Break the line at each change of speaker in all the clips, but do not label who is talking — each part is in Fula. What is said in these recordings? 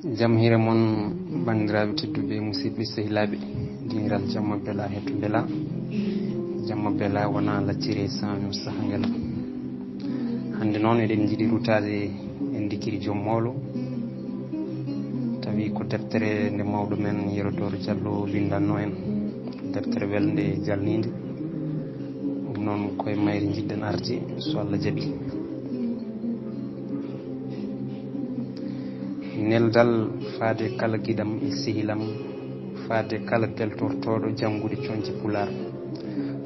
jam hire mon bandiraɓe tedduɓe musidɓe sehilaɓe diniral jamma bela hetto bela jamma bela wona lacciri sanu sahangel hande noon eɗen jiiɗi rutade en dikiri joom mawlo tawi ko deftere nde mawɗo men Yerodoro Diallo windanno en deftere welde jalnide ɗum noon koye mayre jiɗɗen arde so Allah jaaɓi. Neldal faade kala giɗam e sihilam, faade kala beltortoɗo janngude coñce pular,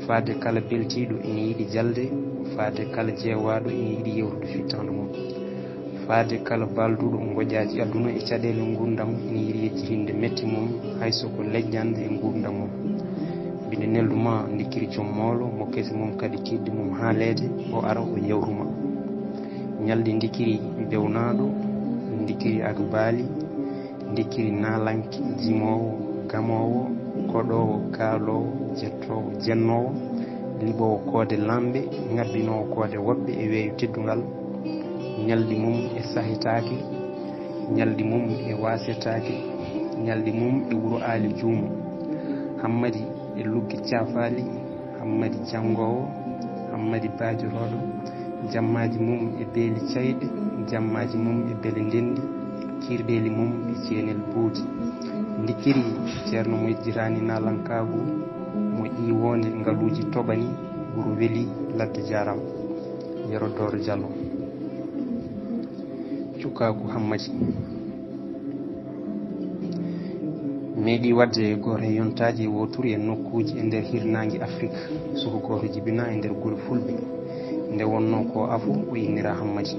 faade kala beltiɗo ina yiɗi jalde, faade kala jeewaɗo ina yiɗi yewtude fittande mum, faade kala balduɗo goƴaji aduna e caɗele gurdam ina yiɗi yejjitinde metti mum hayso ko leƴƴande e gurdam mum. Mbiɗa nelduma dikkiri joom mawlo mo kesi mum kadi tidde mum haalede o ara o yewruma ñalɗi dikkiri bewnaɗo, dikkiri akbali, dikkiri nalanki, jimowo, gamowo, koɗowo, kaalowo, jettowo, jennowo, liɓowo koode lamɓe, ngabbinowo koode woɓɓe e weeyo teddugal, ñalɗi mum e sahitaki, ñalɗi mum e wasetaki, ñalɗi mum e wuro aali juumo, hammadi e luggi cafali, hammadi jangowo, hammadi bajoroɗo, jammaji mum e beeli cayɗe, jammaji mum e beele ndendi, kirɗeli mum e ceenel buudi. Dikkiri ceerno mo yejjirani nalankagu mo ƴiwonde ngaluji toɓani wuro weeli ladde jaram Yerodoro Diallo. Cukagu hammadi meeɗi wadde goto e yontaji e woturi e nokkuji e nder hirnangue Afrique suko goto jibina e nder guure fulɓe nde wonno ko afu o innira hammadi.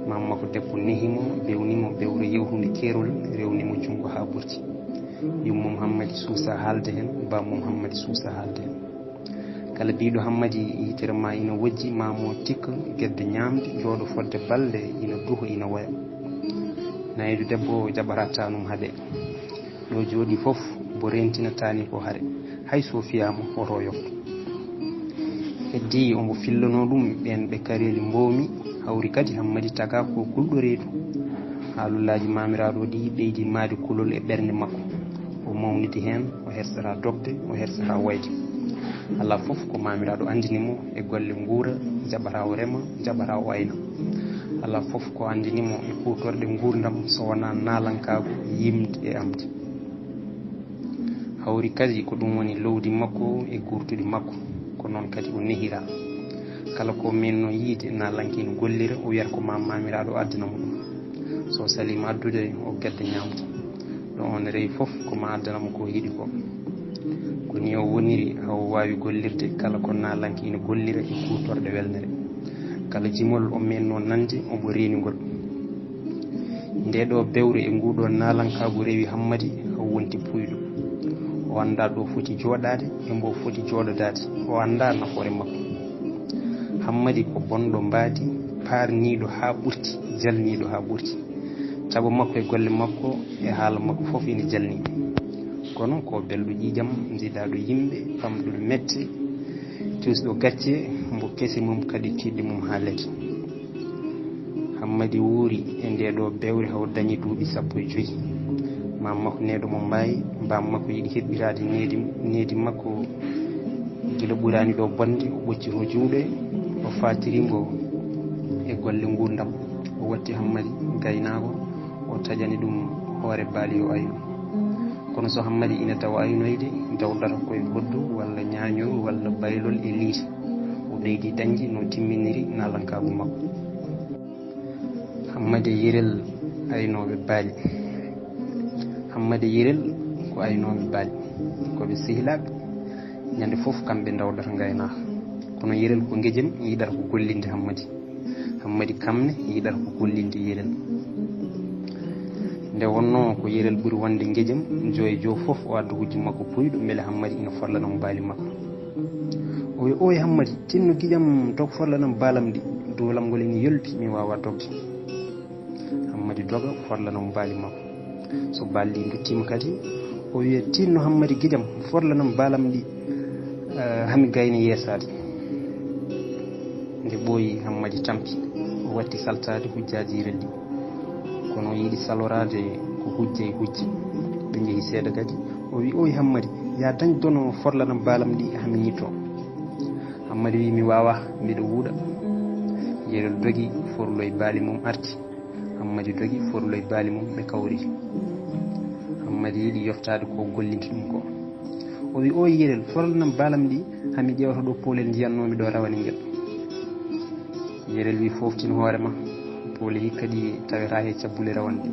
Mamma ko debbo nehimo bewnimo bewre yewtude kerol rewnimo jungo ha ɓurti. Yummum hammadi suusa haalde hen, bammum hammadi suusa haalde hen. Kala biɗo hammadi yitere ma ina wojji mamo tikka guedde ñamde jooɗo fodde balɗe ina duho ina waya. Nayidu debbo jaɓata tanum haaɗe ɗo jooɗi foof bo rentinatani ko haare hay so fiyama woto yofto. Heddi omo fillano ɗum ɓen ɓe kareli mbowmi hawri kadi hammadi taga ko kulɗo reedu. Haalullaji mamiraɗo ɗi ɓeydi maade kulol e ɓernde makko o mawnidi hen o hersata dogde o hersa ha wayde. Ala foof ko mamiraɗo andinimo e golle guura jaɓata o rema jaɓata o ayna. Ala foof ko andinimo e kutorɗe gurdam so wona nalankago yimde e amde. Hawri kadi ko ɗum woni lowdi makko e gurtuɗi makko ko noon kadi o nehira. Kala ko menno yiide nalankino gollira o wiyata ko mamiraɗo addanamo ɗum. So salima addude o gedda ñamde ɗo on rewi foof koma addanamo ko yiiɗi ko. Koni o woniri hawo wawi gollirde kala ko nalankino gollira e kutorɗe welnere. Kala jimol o menno nande omo renigol. Nde ɗo bewre e nguɗo nalankago rewi hammadi haw wonti puyɗo. O anda ɗo foti joɗade e mbo foti joɗodade, o anda nafoore makko. Hammadi ko bonɗo mbaadi parniɗo ha ɓurti, jalniɗo ha ɓurti. Saabu makko e golle makko e haala makko foof ina jalni. Kono ko belɗo ƴiƴam jiiɗaɗo yimɓe famɗuɗo mette tusɗo gacce mbo kesi mum kadi tidde mum ha leti. Hammadi wuuri e nde ɗo bewre haw dañi duuɓi 15. Mam makko neɗo mo mbayi, mbam makko yiɗi heɓɓirade needi makko gila ɓurani ɗo bonde o ɓoccito juuɗe o fatirimbo e golle gurdam o watti hammadi gaynako o taƴani ɗum hoore baali o ayno. Kono so hammadi ina tawa aynoyde dawdata koye hoddu walla ñañol walla baylol e liite o ɓeydi dañde no timminiri nalankagu makko. Hammadi yirel aynoɓe baali. Hammadi yirel ko aynoɓe baali koɓe sehilaɓe ñande foof kamɓe dawdata gaynaka. Kono yirel ko guejem yiɗata ko gollinde hammadi. Hammadi kamne yiɗata ko gollinde yirel. Nde wonno ko yirel ɓuuri wonde guejem joyi jo foof o adda hujji makko puyɗo beele hammadi ina forlanamo baali makko. O wi oye hammadi tinno guiƴam dog forlanam baalam ɗi duwalam ngol ina yolbi mi wawa dogde. Hammadi doga forlanamo baali makko. So baali ɗi duttima kadi o wiya tinno hammadi guiƴam forlanam baalam ɗi hami gayni yeesade. Nde ɓooyi hammadi tampi o watti saltade hujjaji yirel ɗi. kono yiɗi salorade ko hujje e hujje ɓe jeehi seeɗa kadi o wi o Hammadi ya dañ dono forlana balam ɗi hami ñitto. Hammadi wi mi wawa mbiɗo wuuɗa. Yerel dogi forlo e baali mum arti. Hammadi dogi forlo e baali mum ɓe kawri. Hammadi yiɗi yoftade ko gollinta ɗum ko. O wi o Yerel forlanam balam ɗi hami ƴewta ɗo poolel jiyannomi ɗo rawani ngel. Yerel wi foftini hoorema poole hikka ɗi taweta he cabbule rawanɗi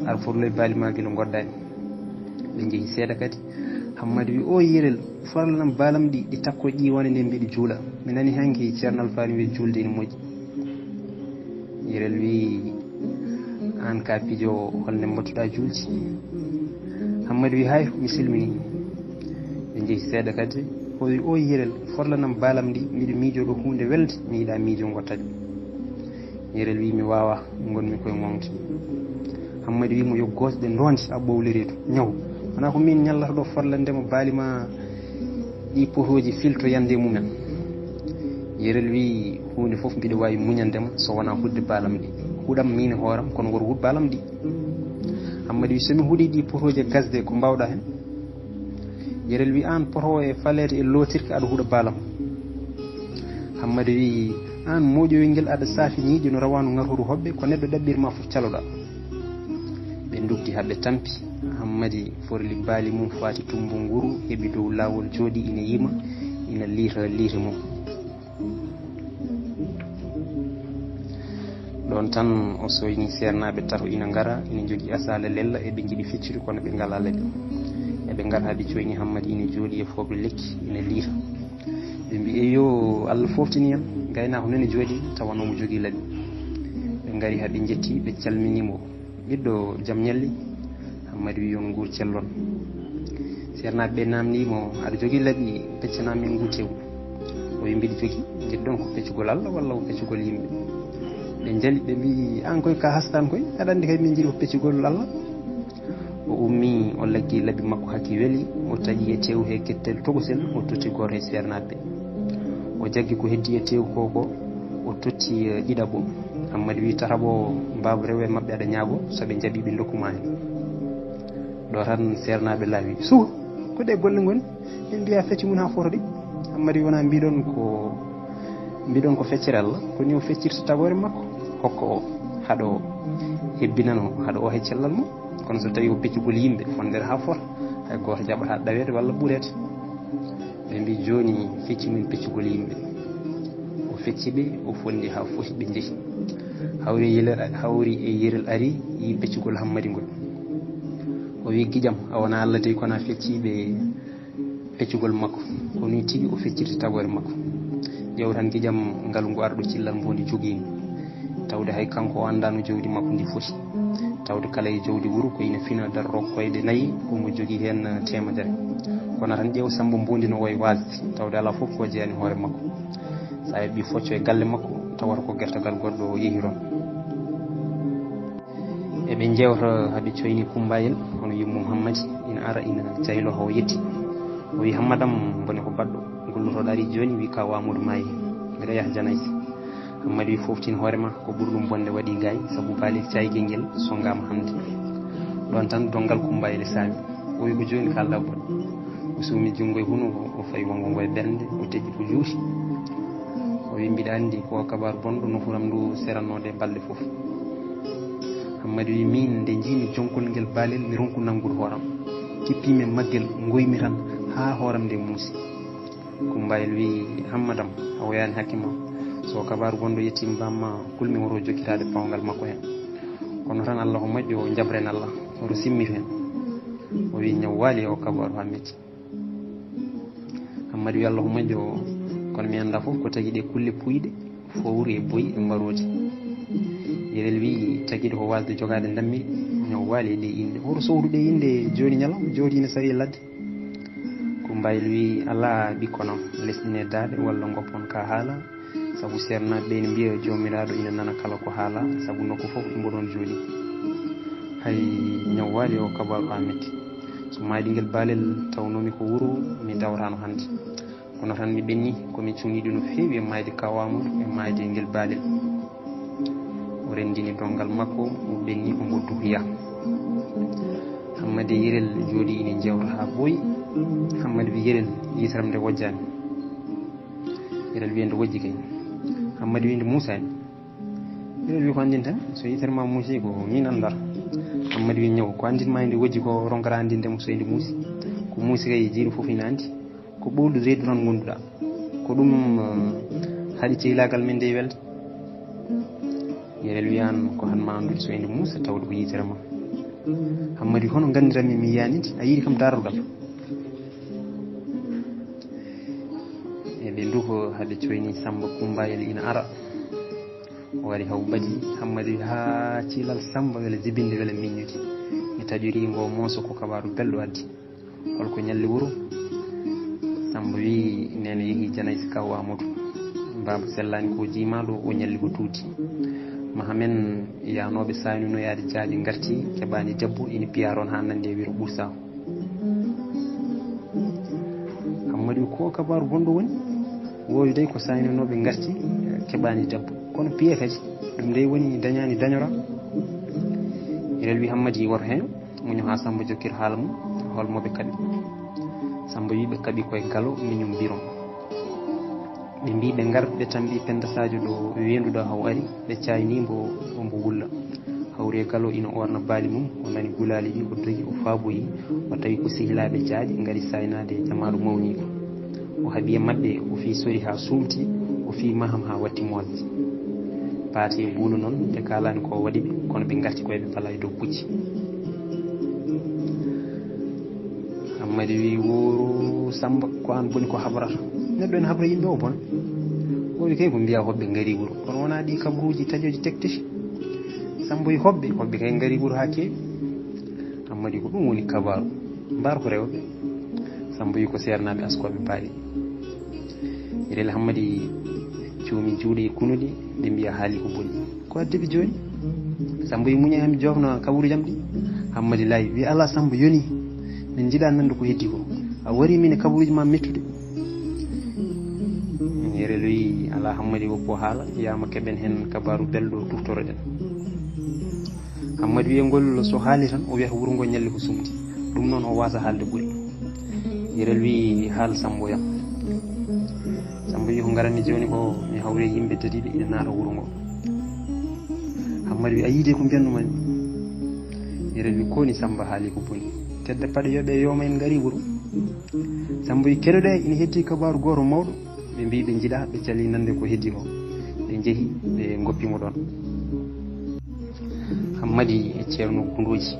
ar forlo e baali ma guila goddani. Ɓe jeehi seeɗa kadi Hammadi wi o Yerel forlanam balam ɗi takko ƴiwone nde mbiɗi juula. Mi nani hanki ceerno Alfani wi julde ene moƴƴi. Yerel wi an ka pijo holne mbattuɗa julde. Hammadi wi hay mi silmini. Ɓe jeehi seeɗa kadi o wi o Yerel forlanam balam ɗi mbiɗa miijo ɗo hunde welde mi yiɗa miijo gottadi. Yerel wi mi wawa gonmi koye gonga. Hammadi wimo yo gosɗe donde a ɓowliredu ñaw wona ko min ñallata ɗo forlandemo baalima ɗi potoji filto yande mumen. Yerel wi hunde foof mbiɗa wawi muñandema so wona hudde balam ɗi huɗam min hooram kono woto hud balam ɗi. Hammadi wi somi huuɗi ɗi potoji gasde ko mbawɗa hen. Yerel wi an poto e falede e lotirke aɗa huuɗa balam. Hammadi wi an moƴoyel ngel aɗa saafi ñiiƴe no rawanu ngartoru hoɓɓe ko neɗɗo ɗaɓɓirma fof caloɗa. Ɓe dugdi haɓe tampi. Hammadi forli baali mum fati tumbo nguru heɓi dow lawol jooɗi ina yima ina liita liite mum. ɗon tan o soyni sernaɓe tato ina ngara ina jogui asala lella eɓe jiiɗi feccude kono ɓe ngala leɗɗe. Eɓe ngara haɓe coyni Hammadi ina jooɗi e foɓe lekki ina liita. Ɓe mbi eyo Allah foftini en gaynako nani jooɗi tawanomo jogui laaɓi. Ɓe ngari haɓe jetti ɓe calminimo ɓiɗɗo jaam ñalli. Hammadi wi yon guur cellon. Sernaɓe ɓe namdimo aɗa jogui laaɓi peccanami en guutew. O wi mbiɗa jogui jiɗɗon ko peccugol Allah walla ko peccugol yimɓe. Ɓe jaali ɓe mbi an koye ka hastan koye aɗa andi kay min jiiɗi ko peccugol Allah. O ummi o laggi laaɓi makko hakki weeli o taƴi e tew he kettel togosel o totti goto e sernaɓe. O jaggi ko heddi e tew koko o totti ɗiɗaɓo. Hammadi wi tataɓo mbaba rewe mabɓe aɗa ñaago soɓe jaaɓi ɓe dokkuma hen. Ɗo tan sernaɓe laawi suwa ko ɗe golle goni min mbiya fecci mun ha fotoɗi. Hammadi wi wona mbiɗon ko feccere Allah koni o feccirta tagore makko hokka o haɗo hebbinano haɗo o he cellal mum. Kono so tawi ko peccugol yimɓe fondere ha fota hay goto jaɓata ɗawede walla ɓuurede. Ɓe mbi joni fecci min peccugol yimɓe. O fecci ɓe o fondi ha foti ɓe jeehi hawri e Yerel ari yi peccugol Hammadi ngol. O wi guiƴam a wona Allah de kono a fecciɓe peccugol makko ko ni tigui o feccirta tagore makko. Ƴeew tan guiƴam ngal ngu arɗo cillal mbondi joguimi tawde hay kanko o andano jawdi makko ndi foti tawde kala e jawdi wuuro ko ina fina darro koyɗe nayyi omo jogui hen temedere. Kono tan ƴeew Samba mbondi no woye wasde tawde ala foof ko jeeyani hoore makko. Sa heeɓi focco e galle makko tawata ko guertagal goɗɗo yeehiron. Eɓe jewta haɓe coyni Kumbayel hono yimmum Hammadi ina ara ina jaylo ho yetti. O wi Hammadam bone ko baɗɗo gollutoɗo ari joni wi ka Wamoudou maayi mbiɗa yaha Janaysi. Hammadi wi foftini hoorema ko ɓuri ɗum bonde waɗi gaay saabu baali caygel ngel songama hande. Ɗon tan dongal Kumbayel saami. O wi ko joni kalɗa boɗɗo. O suumi jungo e huno o fawi wongo ngo e ɓernde o teƴƴi ko juuti. O wi mbiɗa andi ko kabaru bonɗo nofuram ndu serannode balɗe foof. Hammadi wi min nde jiimi jonkol ngel baalel mi ronku nangude hooram kippimi maggel goymi tan ha hooram nde muusi. Kumbayel wi Hammadam a woyani hakke ma so kabaru gonɗo yettima bamma kulmi woto jokkitade pawgal makko hen kono tan Allah ko moƴƴo o jabren Allah oto simmito hen. O wi ñaw waali o kabaru ha metti. Hammadi wi Allah ko moƴƴo kono mi anda foof ko tagui ɗe kulle puyɗe fowru e boyi e mbarodi. Yerel wi taguiɗe ko wasde jogade dammiri ñaw waali e ɗe inde hoto sowruɗe inde joni ñalawma jooɗi ne sawi e ladde. Kumbayel wi ala ɓikkonam lesɗine daade walla goppon ka haala saabu sernaɓe ɓe ne mbiya jomiraɗo ina nana kala ko haala saabu nokku foof mboɗon jooɗi. Hay ñaw waali o kabaru ha metti. So maaɗi ngel baalel tawnomi ko wuuro mi dawrano hande kono tan mi ɓenni komi cuŋiɗi no feewi e mayde ka Wamoudou e mayde ngel baalel. O o rendini dongal makko o benni ko mbo duhiya. Hammadi Yirel jooɗi ine jewta ha ɓooyi. Hammadi wi Yirel yitaram nde wojjani. Yirel wi nde wojji kay. Hammadi wi nde muusani. Yirel wi ko andin tan so yitere ma muusi ko min andata. Hammadi wi ñaw ko andinma nde wojji ko ronkata andindemo so nde muusi. Ko muusi kay jiiɗo fof ina andi ko ɓowdu reedu tan gonduɗa ko ɗum haɗi cehilagal men nde welde. Yirel wiyan ko hanma andude so nde muusa tawde ko yitere ma. Hammadi hono gandiranmi mi yiyanide a yiɗi kam darogal ɓe nduko haade coyni Samba Kumbayel ina ara o wari haw ɓaji. Hammadi ha cilal Samba wele jibinde wele miññude mi taƴori ngo mooso ko kabaru belɗo addi holko ñalli wuro. Samba wi nene yeehi Janaysi kaw Amadou Baba sellani ko jimaɗo o ñalli ko tuuti mahamen yanoɓe saynuno yaade jaaji garti keɓani debbo ina piyaron ha nande e wiro ɓursa. Hammadi ko kabaru gonɗo woni wowi dey ko saynunoɓe garti keɓani debbo kono piye kadi ɗum nde woni dañani dañora. Yirel wi Hammadi woto hen muño ha Samba jokkir haala mum holmoɓe kaɓi. Samba wi ɓe kaɓi koye galo miñum biron ɓe mbi ɓe gar ɓe tambi Penda Sadio ɗo wenduɗo haw ari ɓe caynimbo ombo wulla hawri e galo ina orna baali mum o nani gulali ɗi o dogi o faaboyi o tawi ko sehilaɓe jaaɗi gari saynade jamaɗo mawniɗo o haaɓi e mabɓe o fi sori ha sumti o fi maham ha watti moƴƴe paate e buulo noon ɓe kalani ko waɗi ɓe kono ɓe garti koyeɓe pala e dow pucci. Hammadi wi woro Samba ko an boni ko habrata neɗɗo en habra yimɓe o bon wowi kay ko mbiya hoɓɓe ngari wuro kono wona ɗi kabaruji taƴoji tekteti. Samba wi hoɓɓe kay ngari wuro ha keewi. Hammadi ko ɗum woni kabaru mbar ko rewɓe. Samba wi ko sernaɓe askoɓe baali. Yirel Hammadi cuumi juuɗe e kunuɗi ɓe mbiya haali ko boni ko addeɓe joni. Samba wi muñe hami jofno kabaru jam ɗi. Hammadi laayi wi ala Samba yoni min jiiɗa nande ko heddi ko a wari min e kabaruji ma mettude. Yirel wi ala Hammadi woppo haala yama keɓen hen kabaru belɗo tuftoro ɗen. Hammadi wi ngol so haali tan o wiyata wuro ngo ñalli ko sumti ɗum noon o wasa haalde ɓuri. Yirel wi haal Samba yam. Samba wi ko garanmi joni ko mi hawre yimɓe dadiɓe ina naata wuro ngo. Hammadi wi a yiide ko mbiyannumani. Yirel wi koni Samba haali ko boni tedde paɗe yoɓe yoma en ngari wuro. Samba wi keɗoɗe ina heddi kabaru goto mawɗo ɓe mbi ɓe jiiɗa ɓe cali nande ko heddi ko ɓe jeehi ɓe goppimo ɗon. Hammadi e ceerno Gundoji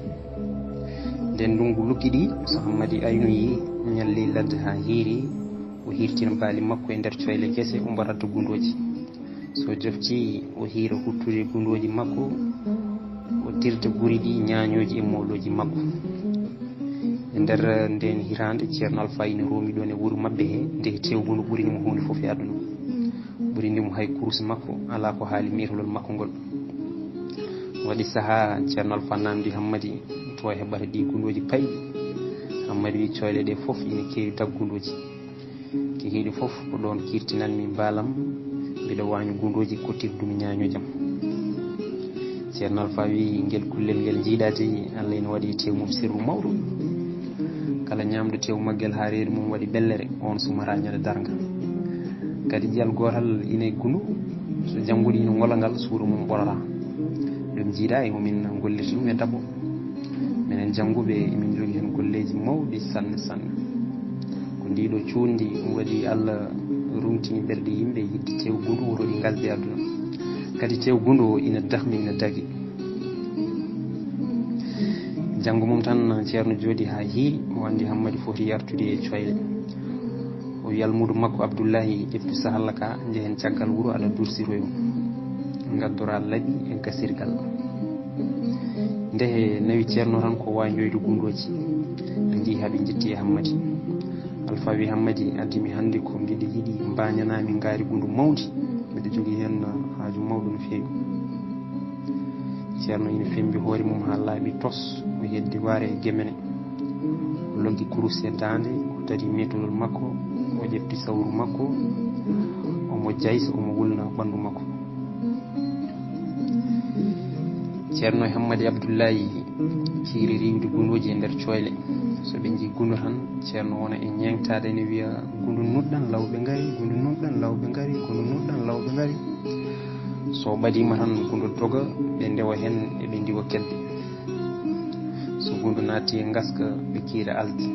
nden ndungu luggiɗi so Hammadi aynoyi ñalli ladde ha hiiri o hirtina baali makko e nder coyle guese o mbaɗata Gundoji so jofti o hiira huttude Gundoji makko o dirda guri ɗi ñañoji e mawloji makko. E nder nden hirande ceerno Alpha ina roomi ɗon e wuuro mabɓe he nde tewgundu ɓurinimo hunde foof e aduna ɓurinimo hay kurus makko ala ko haali mirolol makko ngol. Waɗi saaha ceerno Alpha namdi Hammadi to heɓata ɗi Gundoji payɗi. Hammadi wi coyle ɗe foof ina keewi daggundoji kehiɗi foof ko ɗon kirtinanmi mbalam mbiɗa waño Gundoji kottirdumi ñañojam. Ceerno Alpha wi ngel kullel ngel jiiɗade Allah ina waɗi tew mum sirru mawɗo kala ñamdo tew maggel ha reedu mum waɗi bellere on sumata ñande darga kadi jiyal gotal ina e gundu so jangguɗi ina ngola ngal suuro mum ɓorata ɗum jiiɗa e momin gollita ɗum e dabo minen jangguɓe emin jogui hen golleji mawɗi sanne sanne ko ndiɗo cuundi waɗi Allah rumtini ɓerɗe yimɓe yidde tew gundu wotoɗi ngalde aduna kadi tew gundu o ina dahmi ina dagui. Janggo mum tan ceerno jooɗi ha hiiri o andi Hammadi foti yartude e coyle o wi almudo makko Abdoullahi ƴeftu sahalla ka jehen caggal wuuro aɗa dursiroyo gaddora laaɓi e gasirgal ndehe nawi ceerno tan ko wawi joyde Gundoji ɓe jeehi haaɓe jetti e Hammadi. Alpha wi Hammadi addimi hannde ko mbiɗa yiiɗi mbañanami ngaari Gundu mawdi mbiɗa jogui hen haaju mawɗo no feewi. ceerno ina fembi hoore mum ha laaɓi tos o heddi waare e gemene o loggi kurus e dande o tari metolol makko o ƴefti sawru makko omo jaysa omo wulna ɓandu makko. ceerno Hammadi Abdoullahi ciiri riwde gundoji e nder coyle so ɓe jii gundu tan ceerno wona e ñengtade ene wiya gundu nudɗan lawɓe ngari gundu nudɗan lawɓe ngari gundu nudɗan lawɓe ngari so ɓadima tan gundu doga ɓe ndewa hen eɓe ndiwa kedde so gundu naati e gaska ɓe kiira alde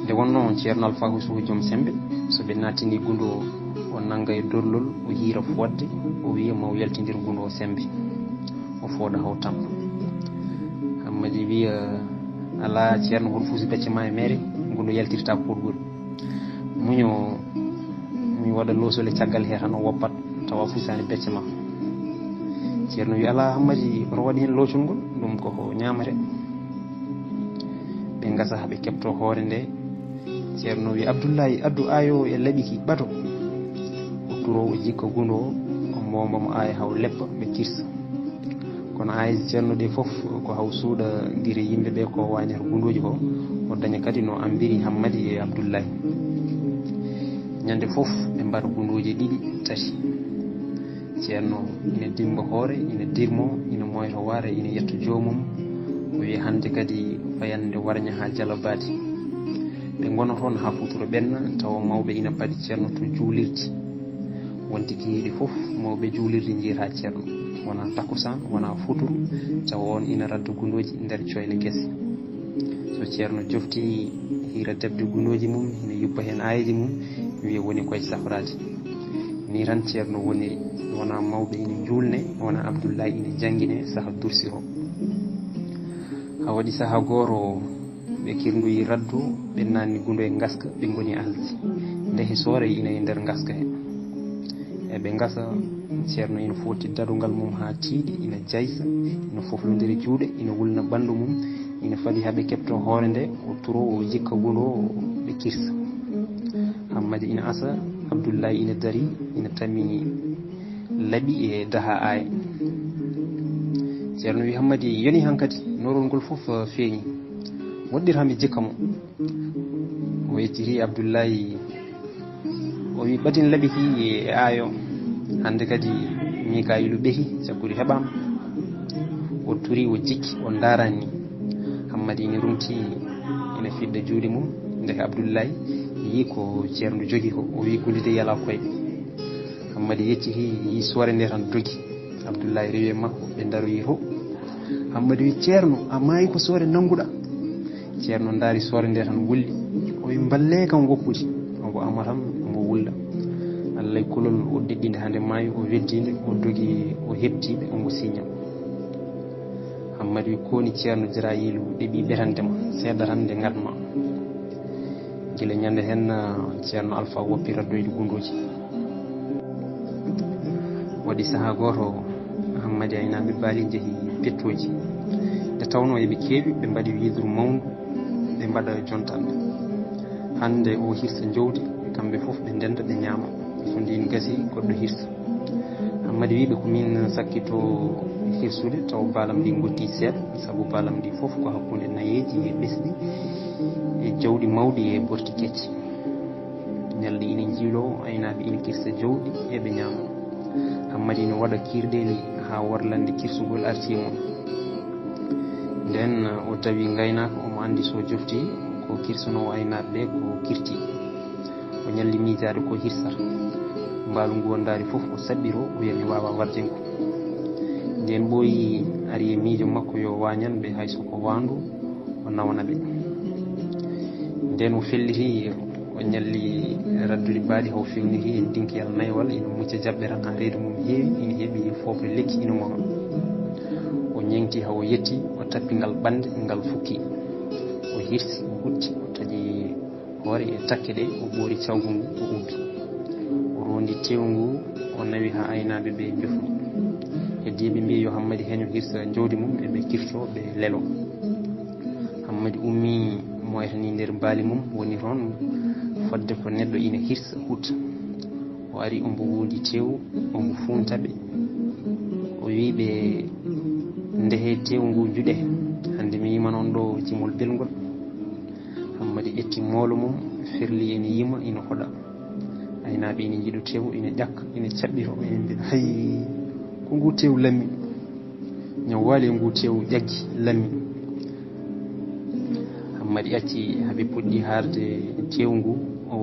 nde wonno ceerno Alpha Oussou joom sembe so ɓe naatini gundu o nanga e dorlol o hiira fodde o wiya ma o yaltidir gundu o sembe o fooɗa haw tampa Hammadi wiya ala ceerno hoto fuusi becce ma e mere gundu yaltirta poɗgol muño mi waɗa losole caggal he tan o woppat tawa fuusani becce ma ceerno wi ala Hammadi oto waɗi hen locol ngol ɗum koko ñamate ɓe gasa haɓe kebto hoore nde ceerno wi Abdoullahi addu ayo e laɓiki ɓato o turo o jikka gundu o mombamo aya haw leppa ɓe kirsa kono ayji ceerno ɗi fof ko haw suuɗa guire yimɓeɓe ko wañata gundoji ko o daña kadi no ambiri Hammadi e Abdoullahi ñande fof ɓe mbaɗa gundoji ɗiɗi tati ceerno ina dimba hoore ina dirmo ina moyta waare ina yetto jomum o wi hande kadi fayande warña ha jalabade ɓe gona toon ha futuro ɓenna tawa mawɓe ina paadi ceerno to juulirde wonti kihiɗi fof mawɓe juulirde jiita ceerno wona takusan wona futuro tawa on ina radda gundoji nder coyle guese so ceerno jofti hira debde gundoji mum ina yubba hen ayeji mum wiya woni koye safrade ni tan ceerno woniri wona mawɓe ina julne wona Abdoullahi ina jangguine saaha dursi o ha waɗi saaha goto ɓe kirdoyi raddu ɓe nanni gundo e gaska ɓe goni alde ndehe soore ina e nder gaska he eɓe gasa ceerno ina foti dadugal mum ha tiiɗi ina jaysa ina foflodiri juuɗe ina wulna ɓandu mum ina faadi haɓe kebto hoore nde o turo o jikka gundo o ɓe kirsa Hammadi ina asa Abdoullahi ina dari ina tammi laaɓi e daha aya ceerno wi Hammadi yoni hankkadi norol ngol fof feeñi woɗɗir hami jikka mo o yecciti Abdoullahi o wi ɓadin laaɓiki e ayo hande kadi Mikayilu ɓehi cakkudi heɓama o turi o jikki o darani Hammadi ina rumti ina fiɗɗa juuɗe mum ndeke Abdoullahi yi ko ceerno jogi ko o wi gullide yala koyɓe Hammadi yecciti yi soore nde tan dogi Abdoullahi rewi makko ɓe daroyi to Hammadi wi ceerno a maayi ko soore nanguɗa ceerno daari soore nde tan wulli o wi balle kam woppude omo ama tan omo wulla Allah e kulol o deɗɗinde hande maayi o weddinde o dogi o heɓtiɓe omo signa Hammadi wi koni ceerno Jarayilu ɗeeɓi ɓetandema seeɗa tan nde gatma guila ñande hen ceerno Alpha woppi raddoyde gundoji waɗi saaha goto Hammadi aynaɓe baali jeehi pettoji nde tawno eɓe keewi ɓe mbaɗi widru mawndu ɓe mbaɗa jontande hande o hirsa jawdi kamɓe fof ɓe ndenda ɓe ñaama so ndin gasi goɗɗo hirsa Hammadi wiɓe ko min sakkito hirsude taw baalam ɗi gotti seeɗa saabu baalam ɗi fof ko hakkude nayeji e ɓesɗi e jawɗi mawɗi e borti kecci ñalɗi ina jiilo aynaɓe ina kirsa jawɗi eɓe ñaama Hammadi ina waɗa kirɗeli ha warlande kirsugol arti mum nden o tawi gaynaka omo andi so jofti ko kirsanowo aynaɓe ɓe ko kirti o ñalli miijade ko hirsata mbaalu ngu wondari fof o saɓɓiro o wiya mi wawa warjenko nden ɓooyi ari e miijo makko yo wañanɓe hay soko wandu o nawna ɓe nden o felliti o ñalli raddude baaɗi haw fewniri e dinkiyal naywal ina mucca jaɓɓe tan ha reedu mum heewi ina heeɓi fofre lekki ina mona o ñengti haw yetti o tappi ngal ɓande ngal fukki o hirsi o hutti o taƴi hoore e takke ɗe o ɓoori cawgu ngu o ubbi o rondi tewu ngu o nawi ha aynaɓe ɓe jofni heddiɓe mbi yo Hammadi heño hirsa jawdi mum eɓe kirto ɓe lelo Hammadi ummi moytani nder baali mum woni toon fodde ko neɗɗo ina hirsa hutta o ari ombo wuudi tewu ombo funtaɓe o wiɓe ndehe tewu ngu juɗe hande mi yima noon ɗo jimol belgol Hammadi ƴetti moolo mum firli ene yima ina hoɗa aynaɓe ina jiiɗo tewu ina ƴakka ina caɓɓito ina mbiya hay ko ngu tewu lammi ñawwali ngu tew ƴaggi lammi hammadi acci haɓe puɗɗi harde tew ngu o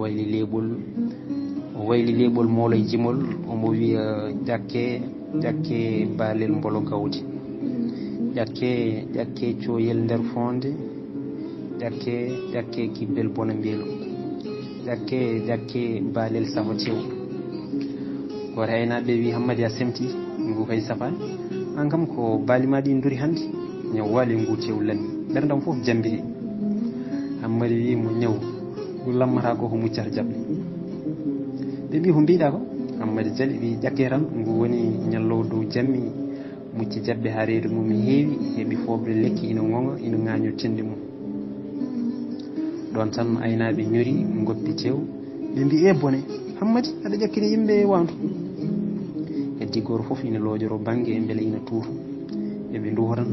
wayli leɓol molo e jimol omo wiya ƴakke balel mbolo gawdi ƴakke coyel nder fonde ƴakke kibbel bona mbiyelo ƴakke balel safa tew goto aynaɓe wi hammadi a semti ngu kay safani an kam ko balima ɗi duri hannde ñaw waali ngu tew lammi ɓerdam fof jambiri hammadi wi mo ñaw ngu lammata ko muccata jaɓɓe ɓe mbi ko mbiɗa ko hammadi jali wi ƴakke tan ngu woni ñallowo dow jammi mucci jaɓɓe ha reedu mum heewi heeɓi foɓre lekki ina gonga ina ŋaño tinde mum ɗon tan aynaɓe ñori goppi tew ɓe mbi e bone hammadi aɗa ƴakkini yimɓe wandu heddi goto foof ina loojoro banggue beele ina tuuta eɓe duwotan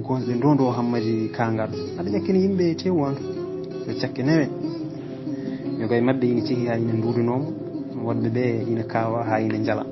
gonɓe ndondo hammadi kangal aɗa ƴakkini yimɓe tew wandu yo cakke newe yo koye mabɓe ina ceehi ha ina duudunomo wonɓe ɓe ina kawa ha ina jala